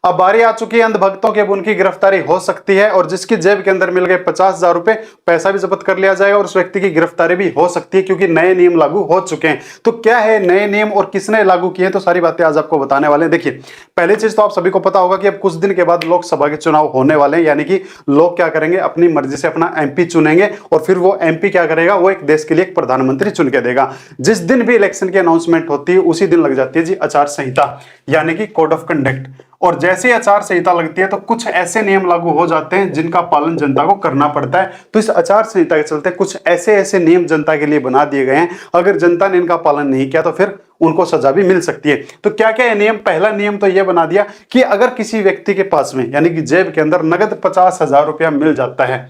अब बारी आ चुकी है अंधभक्तों की, अब उनकी गिरफ्तारी हो सकती है और जिसकी जेब के अंदर मिल गए 50,000 रुपए, पैसा भी जब्त कर लिया जाएगा और उस व्यक्ति की गिरफ्तारी भी हो सकती है क्योंकि नए नियम लागू हो चुके हैं। तो क्या है नए नियम और किसने लागू किए हैं, तो सारी बातें आज आपको बताने वाले हैं। देखिए, पहली चीज तो आप सभी को पता होगा कि अब कुछ दिन के बाद लोकसभा के चुनाव होने वाले हैं, यानी कि लोग क्या करेंगे, अपनी मर्जी से अपना एमपी चुनेंगे और फिर वो एमपी क्या करेगा, वो एक देश के लिए एक प्रधानमंत्री चुन के देगा। जिस दिन भी इलेक्शन की अनाउंसमेंट होती है उसी दिन लग जाती है जी आचार संहिता, यानी कि कोड ऑफ कंडक्ट। और जैसे ही आचार संहिता लगती है तो कुछ ऐसे नियम लागू हो जाते हैं जिनका पालन जनता को करना पड़ता है। तो इस आचार संहिता के चलते कुछ ऐसे ऐसे नियम जनता के लिए बना दिए गए हैं, अगर जनता ने इनका पालन नहीं किया तो फिर उनको सजा भी मिल सकती है। तो क्या क्या है नियम? पहला नियम तो यह बना दिया कि अगर किसी व्यक्ति के पास में यानी कि जेब के अंदर नगद 50,000 रुपया मिल जाता है,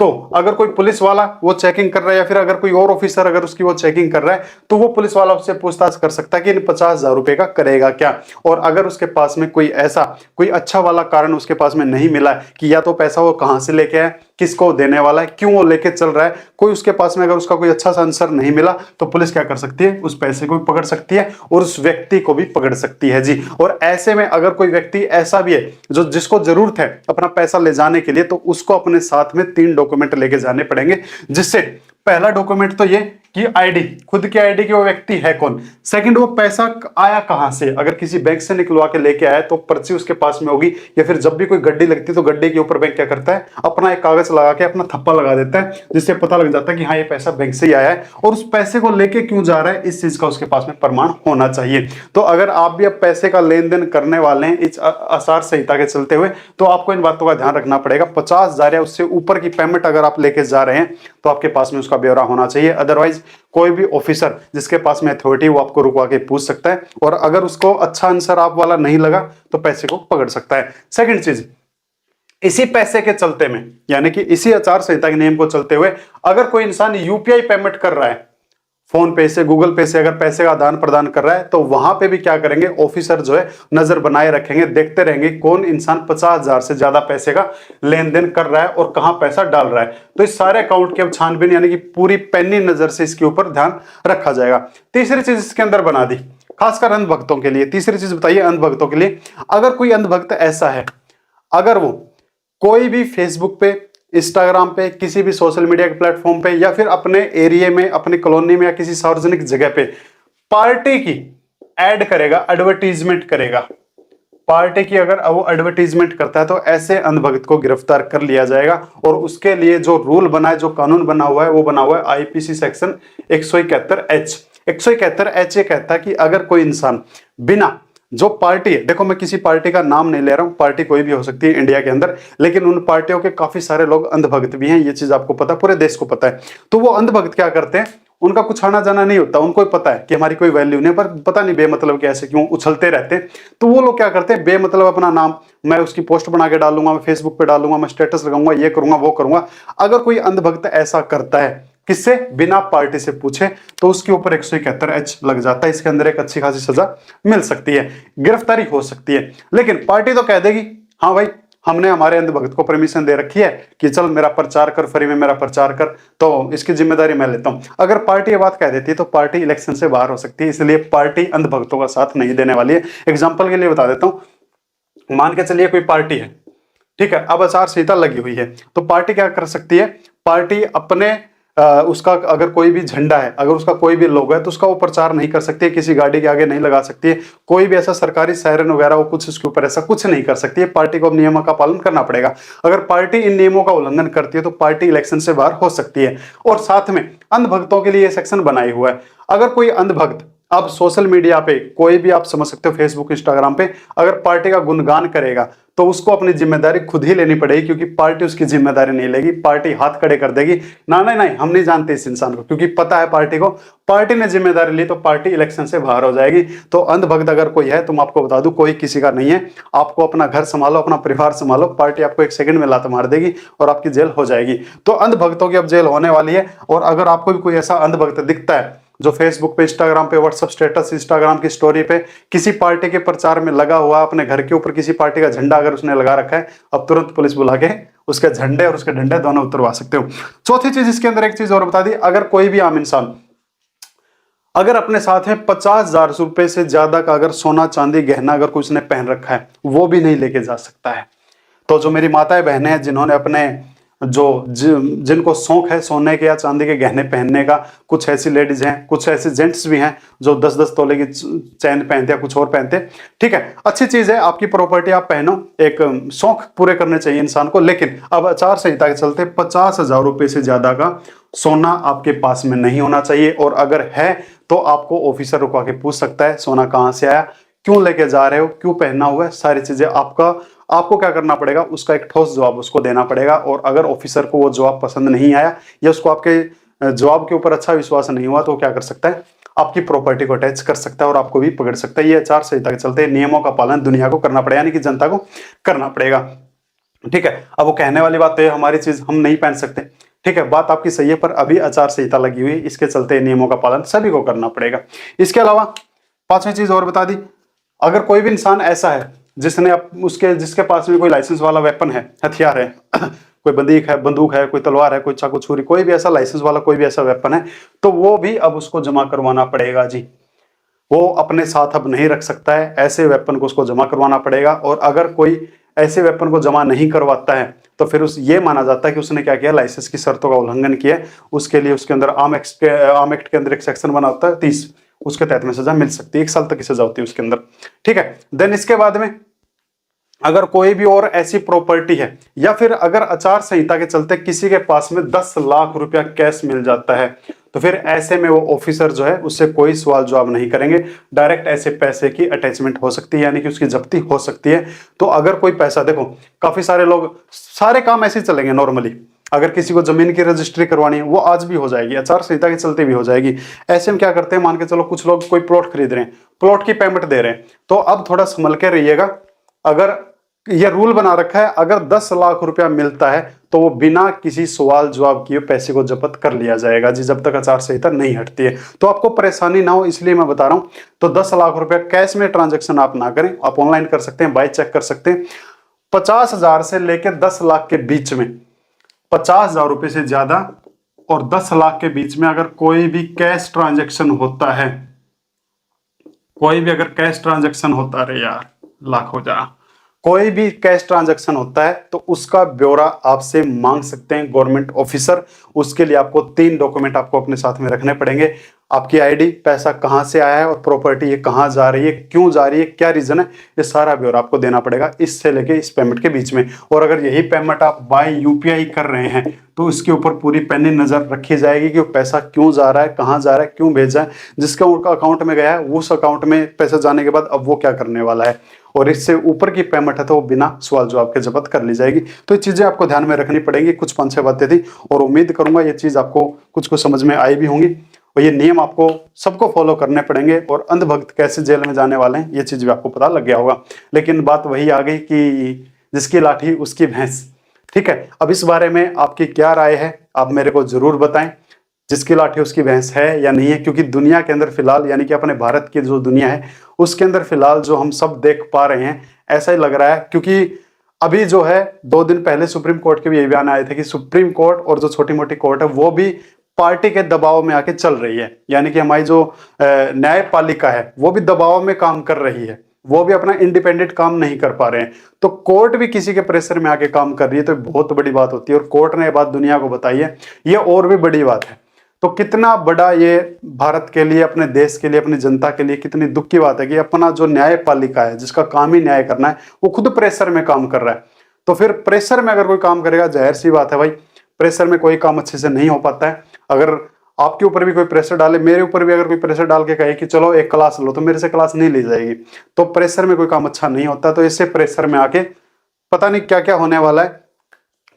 तो अगर कोई पुलिस वाला वो चेकिंग कर रहा है या फिर अगर कोई और ऑफिसर अगर उसकी वो चेकिंग कर रहा है, तो वो पुलिस वाला उससे पूछताछ कर सकता है कि इन 50,000 रुपए का करेगा क्या। और अगर उसके पास में कोई अच्छा वाला कारण उसके पास में नहीं मिला कि या तो पैसा वो कहां से लेके आया, किसको देने वाला है, क्यों वो लेके चल रहा है, कोई उसके पास में अगर उसका कोई अच्छा सा आंसर नहीं मिला, तो पुलिस क्या कर सकती है, उस पैसे को भी पकड़ सकती है और उस व्यक्ति को भी पकड़ सकती है जी। और ऐसे में अगर कोई व्यक्ति ऐसा भी है जो जिसको जरूरत है अपना पैसा ले जाने के लिए, तो उसको अपने साथ में 3 डॉक्यूमेंट लेके जाने पड़ेंगे, जिससे पहला डॉक्यूमेंट तो ये कि आईडी, खुद की आईडी कि वो व्यक्ति है कौन। सेकंड, वो पैसा आया कहां से, अगर किसी बैंक से निकलवा के लेके आया तो पर्ची उसके पास में होगी, या फिर जब भी कोई गड्डी लगती है तो गड्डी के ऊपर बैंक क्या करता है, अपना एक कागज लगा के अपना थप्पा लगा देता है, जिससे पता लग जाता है कि हाँ ये पैसा बैंक से ही आया है। और उस पैसे को लेके क्यों जा रहा है, इस चीज का उसके पास में प्रमाण होना चाहिए। तो अगर आप भी अब पैसे का लेन देन करने वाले हैं इस आचार संहिता के चलते हुए, तो आपको इन बातों का ध्यान रखना पड़ेगा। 50,000 या उससे ऊपर की पेमेंट अगर आप लेके जा रहे हैं तो आपके पास में उसका ब्यौरा होना चाहिए, अदरवाइज कोई भी ऑफिसर जिसके पास में अथॉरिटी वो आपको रुकवा के पूछ सकता है, और अगर उसको अच्छा आंसर आप वाला नहीं लगा तो पैसे को पकड़ सकता है। सेकंड चीज, इसी पैसे के चलते में यानी कि इसी आचार संहिता के नियम को चलते हुए अगर कोई इंसान यूपीआई पेमेंट कर रहा है, फोन पे से, गूगल पे से अगर पैसे का आदान प्रदान कर रहा है, तो वहां पे भी क्या करेंगे, ऑफिसर जो है नजर बनाए रखेंगे, देखते रहेंगे कौन इंसान 50,000 से ज्यादा पैसे का लेन देन कर रहा है और कहां पैसा डाल रहा है। तो इस सारे अकाउंट की अब छानबीन यानी कि पूरी पैनी नजर से इसके ऊपर ध्यान रखा जाएगा। तीसरी चीज इसके अंदर बना दी खासकर अंधभक्तों के लिए। तीसरी चीज बताइए अंधभक्तों के लिए, अगर कोई अंधभक्त ऐसा है, अगर वो कोई भी फेसबुक पे, इंस्टाग्राम पे, किसी भी सोशल मीडिया के प्लेटफॉर्म पे या फिर अपने एरिया में, अपनी कॉलोनी में या किसी सार्वजनिक जगह पे पार्टी की ऐड करेगा, एडवर्टीजमेंट करेगा, पार्टी की अगर वो एडवर्टीजमेंट करता है, तो ऐसे अंधभक्त को गिरफ्तार कर लिया जाएगा। और उसके लिए जो रूल बना है, जो कानून बना हुआ है, वो बना हुआ है आईपीसी सेक्शन 171H। 171H ये कहता है कि अगर कोई इंसान बिना, जो पार्टी है, देखो मैं किसी पार्टी का नाम नहीं ले रहा हूं, पार्टी कोई भी हो सकती है इंडिया के अंदर, लेकिन उन पार्टियों के काफी सारे लोग अंधभक्त भी हैं, ये चीज आपको पता है, पूरे देश को पता है। तो वो अंधभक्त क्या करते हैं, उनका कुछ आना जाना नहीं होता, उनको पता है कि हमारी कोई वैल्यू नहीं, पर पता नहीं बेमतलब के ऐसे क्यों उछलते रहते हैं। तो वो लोग क्या करते हैं, बेमतलब अपना नाम, मैं उसकी पोस्ट बना के डालूंगा, मैं फेसबुक पे डालूंगा, मैं स्टेटस लगाऊंगा, ये करूंगा वो करूंगा। अगर कोई अंधभक्त ऐसा करता है किससे, बिना पार्टी से पूछे, तो उसके ऊपर 171H लग जाता है। इसके अंदर एक अच्छी खासी सजा मिल सकती है, गिरफ्तारी हो सकती है। लेकिन पार्टी तो कह देगी हाँ भाई हमने हमारे अंधभक्त को परमिशन दे रखी है कि चल मेरा प्रचार कर, फ्री में मेरा प्रचार कर, तो इसकी जिम्मेदारी मैं लेता हूं। अगर पार्टी ये बात कह देती है तो पार्टी इलेक्शन से बाहर हो सकती है, इसलिए पार्टी अंधभक्तों का साथ नहीं देने वाली है। एग्जाम्पल के लिए बता देता हूं, मान के चलिए कोई पार्टी है, ठीक है, अब आचार संहिता लगी हुई है, तो पार्टी क्या कर सकती है, पार्टी अपने उसका अगर कोई भी झंडा है, अगर उसका कोई भी लोगो है, तो उसका वो प्रचार नहीं कर सकती है, किसी गाड़ी के आगे नहीं लगा सकती है, कोई भी ऐसा सरकारी सायरन वगैरह वो कुछ उसके ऊपर ऐसा कुछ नहीं कर सकती है। पार्टी को नियमों का पालन करना पड़ेगा। अगर पार्टी इन नियमों का उल्लंघन करती है तो पार्टी इलेक्शन से बाहर हो सकती है। और साथ में अंधभक्तों के लिए ये सेक्शन बनाई हुआ है, अगर कोई अंधभक्त अब सोशल मीडिया पे, कोई भी आप समझ सकते हो, फेसबुक, इंस्टाग्राम पे अगर पार्टी का गुणगान करेगा, तो उसको अपनी जिम्मेदारी खुद ही लेनी पड़ेगी, क्योंकि पार्टी उसकी जिम्मेदारी नहीं लेगी, पार्टी हाथ खड़े कर देगी, ना नहीं नहीं हम नहीं जानते इस इंसान को, क्योंकि पता है पार्टी को, पार्टी ने जिम्मेदारी ली तो पार्टी इलेक्शन से बाहर हो जाएगी। तो अंधभक्त अगर कोई है, तुम आपको बता दूं कोई किसी का नहीं है, आपको अपना घर संभालो, अपना परिवार संभालो, पार्टी आपको 1 सेकंड में लात मार देगी और आपकी जेल हो जाएगी। तो अंधभक्तों की अब जेल होने वाली है। और अगर आपको भी कोई ऐसा अंधभक्त दिखता है जो फेसबुक पे, इंस्टाग्राम पे, व्हाट्सएप स्टेटस, इंस्टाग्राम की स्टोरी पे किसी पार्टी के प्रचार में लगा हुआ, अपने घर के ऊपर किसी पार्टी का झंडा अगर उसने लगा रखा है, अब तुरंत पुलिस बुला के उसके झंडे और उसके डंडे दोनों उतरवा सकते हो। चौथी चीज इसके अंदर एक चीज और बता दी, अगर कोई भी आम इंसान अगर अपने साथ में 50,000 रुपए से ज्यादा का अगर सोना चांदी गहना अगर कुछ ने पहन रखा है, वो भी नहीं लेके जा सकता है। तो जो मेरी माताएं बहनें हैं जिन्होंने अपने जिनको शौक है सोने के या चांदी के गहने पहनने का, कुछ ऐसी लेडीज हैं, कुछ ऐसे जेंट्स भी हैं जो 10-10 तोले की चैन पहनते हैं, कुछ और पहनते हैं। ठीक है, अच्छी चीज है, आपकी प्रॉपर्टी आप पहनो, एक शौक पूरे करने चाहिए इंसान को। लेकिन अब आचार संहिता के चलते 50,000 रुपए से ज्यादा का सोना आपके पास में नहीं होना चाहिए, और अगर है तो आपको ऑफिसर रुकवा के पूछ सकता है सोना कहां से आया, क्यों लेके जा रहे हो, क्यों पहनना हुआ है, सारी चीजें आपको क्या करना पड़ेगा, उसका एक ठोस जवाब उसको देना पड़ेगा। और अगर ऑफिसर को वो जवाब पसंद नहीं आया या उसको आपके जवाब के ऊपर अच्छा विश्वास नहीं हुआ, तो क्या कर सकता है, आपकी प्रॉपर्टी को अटैच कर सकता है और आपको भी पकड़ सकता है। ये आचार संहिता के चलते नियमों का पालन दुनिया को करना पड़ेगा, यानी कि जनता को करना पड़ेगा। ठीक है, अब वो कहने वाली बात तो है हमारी चीज हम नहीं पहन सकते, ठीक है, बात आपकी सही है, पर अभी आचार संहिता लगी हुई, इसके चलते नियमों का पालन सभी को करना पड़ेगा। इसके अलावा पांचवी चीज और बता दी, अगर कोई भी इंसान ऐसा है जिसके पास में कोई लाइसेंस वाला वेपन है, हथियार है कोई बंदूक है, कोई तलवार है, कोई चाकू छुरी, कोई भी ऐसा लाइसेंस वाला कोई भी ऐसा वेपन है, तो वो भी अब उसको जमा करवाना पड़ेगा जी। वो अपने साथ अब नहीं रख सकता है, ऐसे वेपन को उसको जमा करवाना पड़ेगा। और अगर कोई ऐसे वेपन को जमा नहीं करवाता है तो फिर ये माना जाता है कि उसने क्या किया, लाइसेंस की शर्तों का उल्लंघन किया। उसके लिए उसके अंदर आर्म एक्ट के अंदर एक सेक्शन बना होता है 30, उसके तहत में सजा मिल सकती है, 1 साल तक की सजा होती है उसके अंदर। ठीक है, देन इसके बाद में अगर कोई भी और ऐसी प्रॉपर्टी है, या फिर अगर आचार संहिता के चलते किसी के पास में 10 लाख रुपया कैश मिल जाता है, तो फिर ऐसे में वो ऑफिसर जो है उससे कोई सवाल जवाब नहीं करेंगे, डायरेक्ट ऐसे पैसे की अटैचमेंट हो सकती है, यानी कि उसकी जब्ती हो सकती है। तो अगर कोई पैसा, देखो काफी सारे लोग, सारे काम ऐसे ही चलेंगे नॉर्मली। अगर किसी को जमीन की रजिस्ट्री करवानी है वो आज भी हो जाएगी, आचार संहिता के चलते भी हो जाएगी। ऐसे में क्या करते हैं, मान के चलो कुछ लोग कोई प्लॉट खरीद रहे हैं, प्लॉट की पेमेंट दे रहे हैं, तो अब थोड़ा संभल के रहिएगा। अगर ये रूल बना रखा है, अगर 10 लाख रुपया मिलता है तो वो बिना किसी सवाल जवाब किए पैसे को जब्त कर लिया जाएगा जी, जब तक आचार संहिता नहीं हटती है। तो आपको परेशानी ना हो इसलिए मैं बता रहा हूं। तो 10 लाख रुपया कैश में ट्रांजेक्शन आप ना करें, आप ऑनलाइन कर सकते हैं, बाय चेक कर सकते हैं। 50,000 से लेकर 10 लाख के बीच में, 50,000 रुपए से ज्यादा और 10 लाख के बीच में अगर कोई भी कैश ट्रांजेक्शन होता है, कोई भी अगर कैश ट्रांजेक्शन होता है, यार लाख हो जा, कोई भी कैश ट्रांजैक्शन होता है तो उसका ब्यौरा आपसे मांग सकते हैं गवर्नमेंट ऑफिसर। उसके लिए आपको 3 डॉक्यूमेंट आपको अपने साथ में रखने पड़ेंगे, आपकी आईडी, पैसा कहां से आया है और प्रॉपर्टी ये कहां जा रही है, क्यों जा रही है, क्या रीजन है, ये सारा ब्यौरा आपको देना पड़ेगा इससे लेके इस पेमेंट के बीच में। और अगर यही पेमेंट आप बाय यूपीआई कर रहे हैं तो इसके ऊपर पूरी पैनी नजर रखी जाएगी कि वो पैसा क्यों जा रहा है, कहां जा रहा है, क्यों भेजा है, जिसका उनका अकाउंट में गया है उस अकाउंट में पैसा जाने के बाद अब वो क्या करने वाला है, और इससे ऊपर की पेमेंट है तो वो बिना सवाल जवाब के जब्त कर ली जाएगी। तो ये चीजें आपको ध्यान में रखनी पड़ेंगी। कुछ 5-6 बातें थी और उम्मीद करूंगा ये चीज आपको कुछ समझ में आई भी होंगी, और ये नियम आपको सबको फॉलो करने पड़ेंगे। और अंधभक्त कैसे जेल में जाने वाले हैं ये चीज भी आपको पता लग गया होगा। लेकिन बात वही आ गई कि जिसकी लाठी उसकी भैंस। ठीक है, अब इस बारे में आपकी क्या राय है आप मेरे को जरूर बताएं, जिसकी लाठी उसकी भैंस है या नहीं है। क्योंकि दुनिया के अंदर फिलहाल, यानी कि अपने भारत की जो दुनिया है उसके अंदर फिलहाल जो हम सब देख पा रहे हैं ऐसा ही लग रहा है। क्योंकि अभी जो है 2 दिन पहले सुप्रीम कोर्ट के भी ये बयान आए थे कि सुप्रीम कोर्ट और जो छोटी मोटी कोर्ट है वो भी पार्टी के दबाव में आके चल रही है, यानी कि हमारी जो न्यायपालिका है वो भी दबाव में काम कर रही है, वो भी अपना इंडिपेंडेंट काम नहीं कर पा रहे हैं। तो कोर्ट भी किसी के प्रेशर में आके काम कर रही है, तो बहुत बड़ी बात होती है। और कोर्ट ने ये बात दुनिया को बताई है, ये और भी बड़ी बात है। तो कितना बड़ा ये भारत के लिए, अपने देश के लिए, अपनी जनता के लिए कितनी दुख की बात है कि अपना जो न्यायपालिका है जिसका काम ही न्याय करना है वो खुद प्रेशर में काम कर रहा है। तो फिर प्रेशर में अगर कोई काम करेगा, जाहिर सी बात है भाई प्रेशर में कोई काम अच्छे से नहीं हो पाता है। अगर आपके ऊपर भी कोई प्रेशर डाले, मेरे ऊपर भी अगर कोई प्रेशर डाल के कहे कि चलो एक क्लास लो, तो मेरे से क्लास नहीं ली जाएगी। तो प्रेशर में कोई काम अच्छा नहीं होता। तो इससे प्रेशर में आके पता नहीं क्या क्या होने वाला है।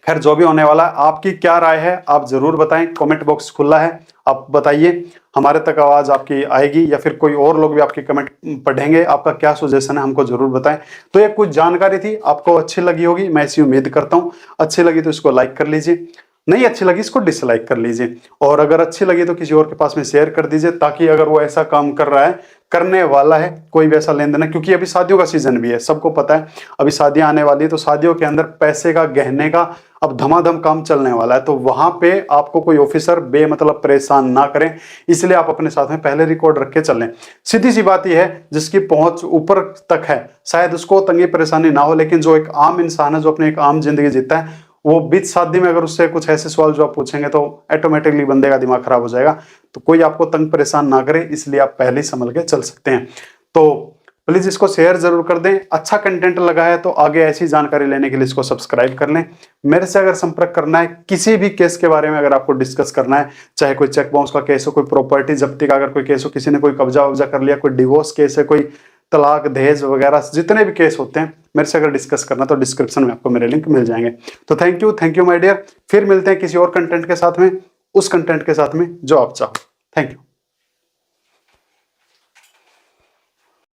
खैर जो भी होने वाला है, आपकी क्या राय है आप जरूर बताएं, कमेंट बॉक्स खुला है, आप बताइए, हमारे तक आवाज आपकी आएगी या फिर कोई और लोग भी आपकी कमेंट पढ़ेंगे। आपका क्या सजेशन है हमको जरूर बताएं। तो ये कुछ जानकारी थी, आपको अच्छी लगी होगी, मैं ऐसी उम्मीद करता हूं। अच्छी लगी तो इसको लाइक कर लीजिए, नहीं अच्छी लगी इसको डिसलाइक कर लीजिए, और अगर अच्छी लगी तो किसी और के पास में शेयर कर दीजिए, ताकि अगर वो ऐसा काम कर रहा है करने वाला है कोई भी ऐसा लेन देन, क्योंकि अभी शादियों का सीजन भी है, सबको पता है अभी शादियां आने वाली है, तो शादियों के अंदर पैसे का, गहने का अब धमाधम काम चलने वाला है। तो वहां पे आपको कोई ऑफिसर बेमतलब परेशान ना करें, इसलिए आप अपने साथ में पहले रिकॉर्ड रख के चलें। सीधी सी बात यह है, जिसकी पहुंच ऊपर तक है शायद उसको तंगी परेशानी ना हो, लेकिन जो एक आम इंसान है, जो अपनी एक आम जिंदगी जीता है, वो बीच शादी में अगर उससे कुछ ऐसे सवाल जवाब पूछेंगे तो ऑटोमेटिकली बंदे का दिमाग खराब हो जाएगा। तो कोई आपको तंग परेशान ना करे, इसलिए आप पहले ही संभल के चल सकते हैं। तो प्लीज इसको शेयर जरूर कर दें। अच्छा कंटेंट लगा है तो आगे ऐसी जानकारी लेने के लिए इसको सब्सक्राइब कर लें। मेरे से अगर संपर्क करना है, किसी भी केस के बारे में अगर आपको डिस्कस करना है, चाहे कोई चेक बाउंस का केस हो, कोई प्रॉपर्टी जब्ती का अगर कोई केस हो, किसी ने कोई कब्जा वब्जा कर लिया, कोई डिवोर्स केस है, कोई तलाक दहेज वगैरह जितने भी केस होते हैं, मेरे से अगर डिस्कस करना तो डिस्क्रिप्शन में आपको मेरे लिंक मिल जाएंगे। तो थैंक यू माय डियर। फिर मिलते हैं किसी और कंटेंट के साथ में, उस कंटेंट के साथ में जो आप चाहो। Thank you.